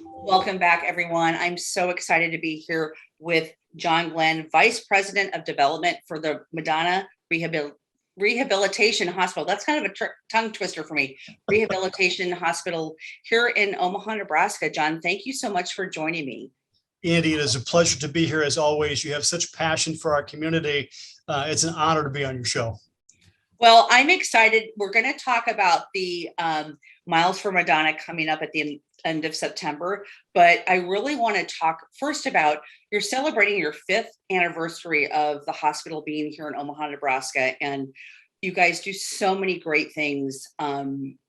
Welcome back, everyone. I'm so excited to be here with John Glenn, Vice President of Development for the Madonna Rehabilitation Hospital. That's kind of a tongue twister for me. Rehabilitation Hospital here in Omaha, Nebraska. John, thank you so much for joining me. Andy, it is a pleasure to be here as always. You have such passion for our community. It's an honor to be on your show. Well, I'm excited. We're going to talk about the Miles for Madonna coming up at the end of September, but I really want to talk first about you're celebrating your 5th anniversary of the hospital being here in Omaha, Nebraska, and you guys do so many great things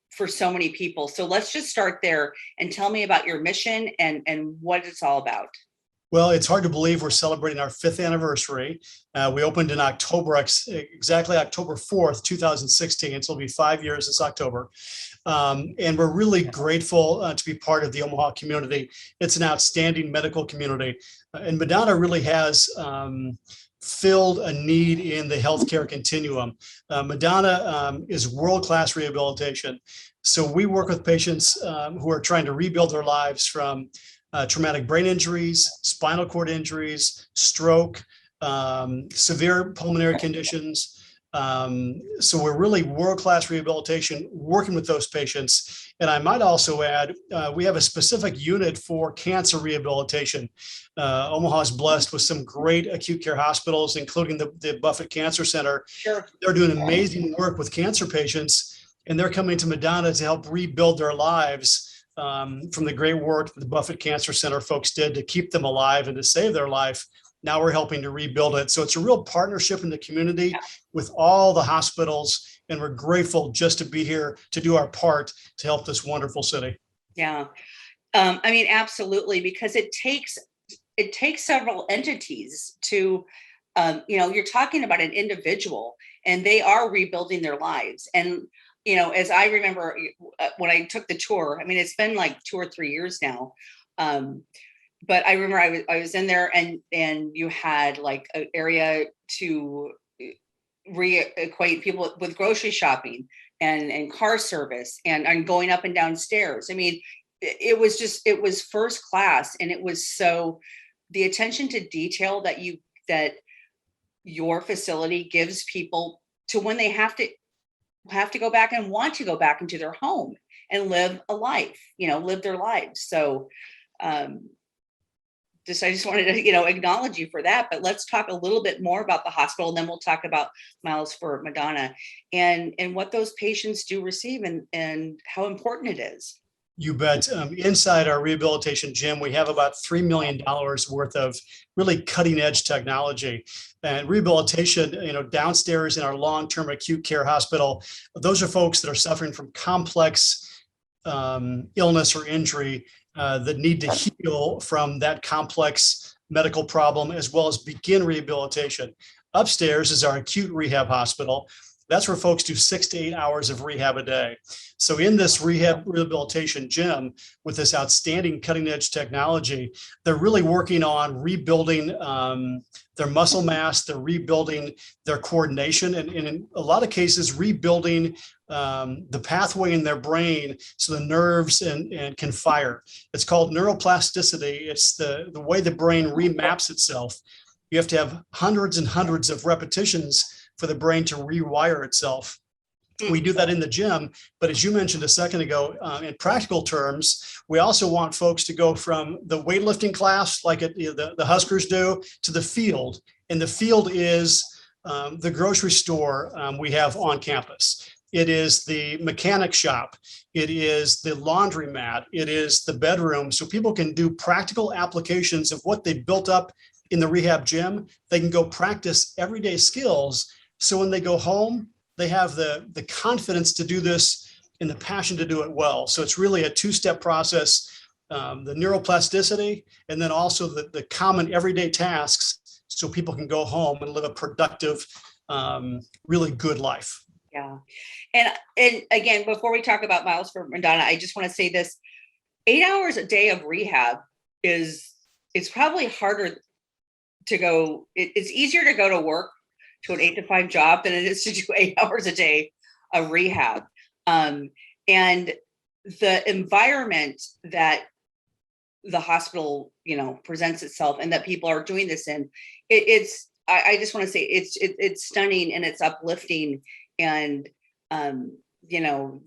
for so many people. So let's just start there and tell me about your mission and what it's all about. Well, it's hard to believe we're celebrating our 5th anniversary. We opened in October, exactly October 4th, 2016. So it'll be 5 years this October. And we're really grateful to be part of the Omaha community. It's an outstanding medical community. And Madonna really has filled a need in the healthcare continuum. Madonna is world-class rehabilitation. So we work with patients who are trying to rebuild their lives from traumatic brain injuries, spinal cord injuries, stroke, severe pulmonary conditions. So we're really world-class rehabilitation working with those patients. And I might also add, we have a specific unit for cancer rehabilitation. Omaha is blessed with some great acute care hospitals, including the Buffett Cancer Center. Sure. They're doing amazing work with cancer patients, and they're coming to Madonna to help rebuild their lives from the great work the Buffett Cancer Center folks did to keep them alive and to save their life. Now we're helping to rebuild it. So it's a real partnership in the community with all the hospitals. And we're grateful just to be here to do our part to help this wonderful city. Yeah. I mean, absolutely, because it takes several entities to, you're talking about an individual and they are rebuilding their lives. And as I remember when I took the tour, I mean, it's been like 2 or 3 years now. But I remember I was in there and you had like an area to reacquaint people with grocery shopping and car service and going up and down stairs. I mean, it was first class, and it was so the attention to detail that your facility gives people to when they have to go back and want to go back into their home and live a life, live their lives. So I just wanted to, acknowledge you for that, but let's talk a little bit more about the hospital, and then we'll talk about Miles for Madonna and what those patients do receive and how important it is. You bet. Inside our rehabilitation gym, we have about $3 million worth of really cutting edge technology. And rehabilitation, downstairs in our long-term acute care hospital, those are folks that are suffering from complex illness or injury that need to heal from that complex medical problem, as well as begin rehabilitation. Upstairs is our acute rehab hospital. That's where folks do 6 to 8 hours of rehab a day. So in this rehabilitation gym with this outstanding cutting edge technology, they're really working on rebuilding their muscle mass, they're rebuilding their coordination, and in a lot of cases, rebuilding the pathway in their brain so the nerves and can fire. It's called neuroplasticity. It's the way the brain remaps itself. You have to have hundreds and hundreds of repetitions for the brain to rewire itself. We do that in the gym, but as you mentioned a second ago, in practical terms, we also want folks to go from the weightlifting class, like the Huskers do, to the field. And the field is the grocery store we have on campus. It is the mechanic shop. It is the laundromat. It is the bedroom. So people can do practical applications of what they built up in the rehab gym. They can go practice everyday skills. So when they go home, they have the confidence to do this and the passion to do it well. So it's really a 2-step process, the neuroplasticity, and then also the common everyday tasks so people can go home and live a productive, really good life. Yeah. And again, before we talk about Miles for Madonna, I just want to say this: 8 hours a day of rehab it's probably harder to go. It's easier to go to work to an 8 to 5 job than it is to do 8 hours a day of rehab. And the environment that the hospital, presents itself, and that people are doing this in. I just want to say it's stunning and it's uplifting, and you know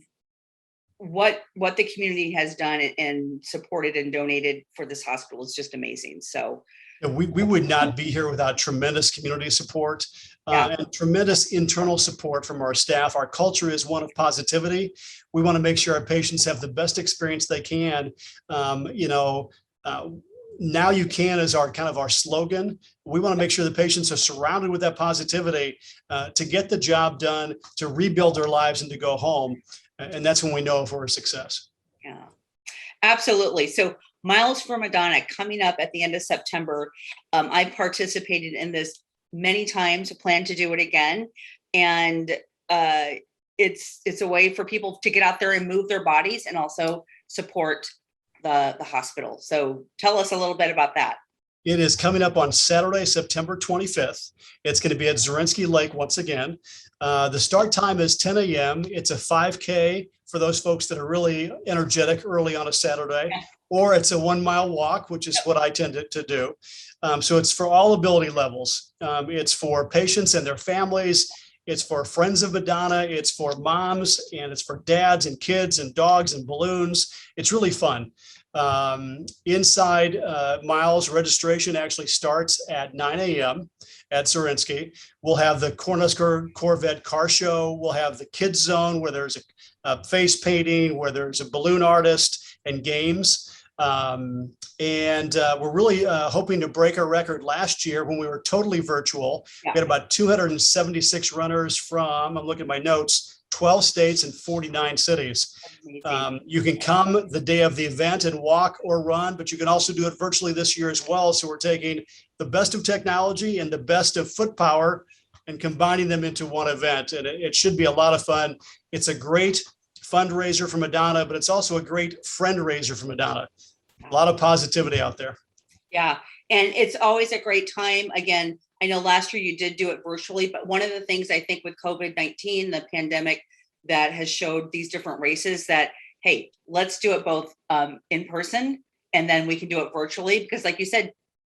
what the community has done and supported and donated for this hospital is just amazing. So we would not be here without tremendous community support and tremendous internal support from our staff. Our culture is one of positivity. We want to make sure our patients have the best experience they can. Now you can is our slogan. We want to make sure the patients are surrounded with that positivity to get the job done, to rebuild their lives, and to go home. And that's when we know if we're a success. Yeah, absolutely. So Miles for Madonna coming up at the end of September. I participated in this many times, plan to do it again. And it's a way for people to get out there and move their bodies and also support the hospital. So tell us a little bit about that. It is coming up on Saturday, September 25th. It's going to be at Zorinsky Lake once again. The start time is 10 a.m. It's a 5K for those folks that are really energetic early on a Saturday, or it's a 1 mile walk, which is what I tend to do. So it's for all ability levels. It's for patients and their families. It's for friends of Madonna. It's for moms, and it's for dads and kids and dogs and balloons. It's really fun. Inside Miles, registration actually starts at 9 a.m. at Zorinsky. We'll have the Cornhusker Corvette car show. We'll have the kids zone where there's a face painting, where there's a balloon artist and games. We're really hoping to break our record last year when we were totally virtual. We had about 276 runners from, I'm looking at my notes, 12 states and 49 cities. You can come the day of the event and walk or run, but you can also do it virtually this year as well. So we're taking the best of technology and the best of foot power and combining them into one event. And it should be a lot of fun. It's a great fundraiser for Madonna, but it's also a great friend raiser for Madonna. A lot of positivity out there. Yeah. And it's always a great time. Again, I know last year you did do it virtually, but one of the things I think with COVID-19, the pandemic, that has showed these different races that, hey, let's do it both in person, and then we can do it virtually. Because like you said,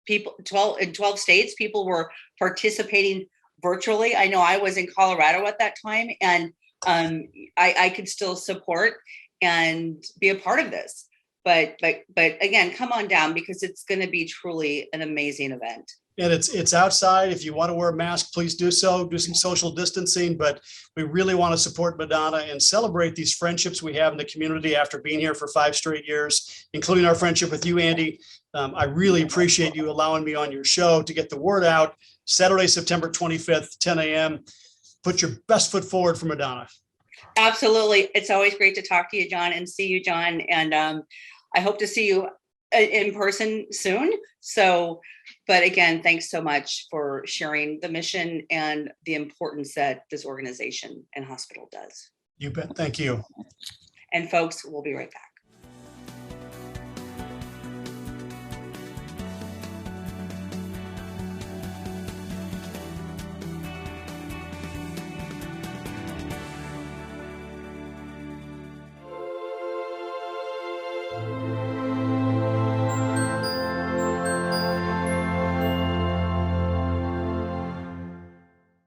people in 12 states, people were participating virtually. I know I was in Colorado at that time, and I could still support and be a part of this. But again, come on down, because it's going to be truly an amazing event. And it's outside. If you want to wear a mask, please do so. Do some social distancing, but we really want to support Madonna and celebrate these friendships we have in the community after being here for 5 straight years, including our friendship with you, Andy. I really appreciate you allowing me on your show to get the word out. Saturday, September 25th, 10 a.m. Put your best foot forward for Madonna. Absolutely. It's always great to talk to you, John, and see you, John. And I hope to see you in person soon. So, but again, thanks so much for sharing the mission and the importance that this organization and hospital does. You bet. Thank you. And folks, we'll be right back.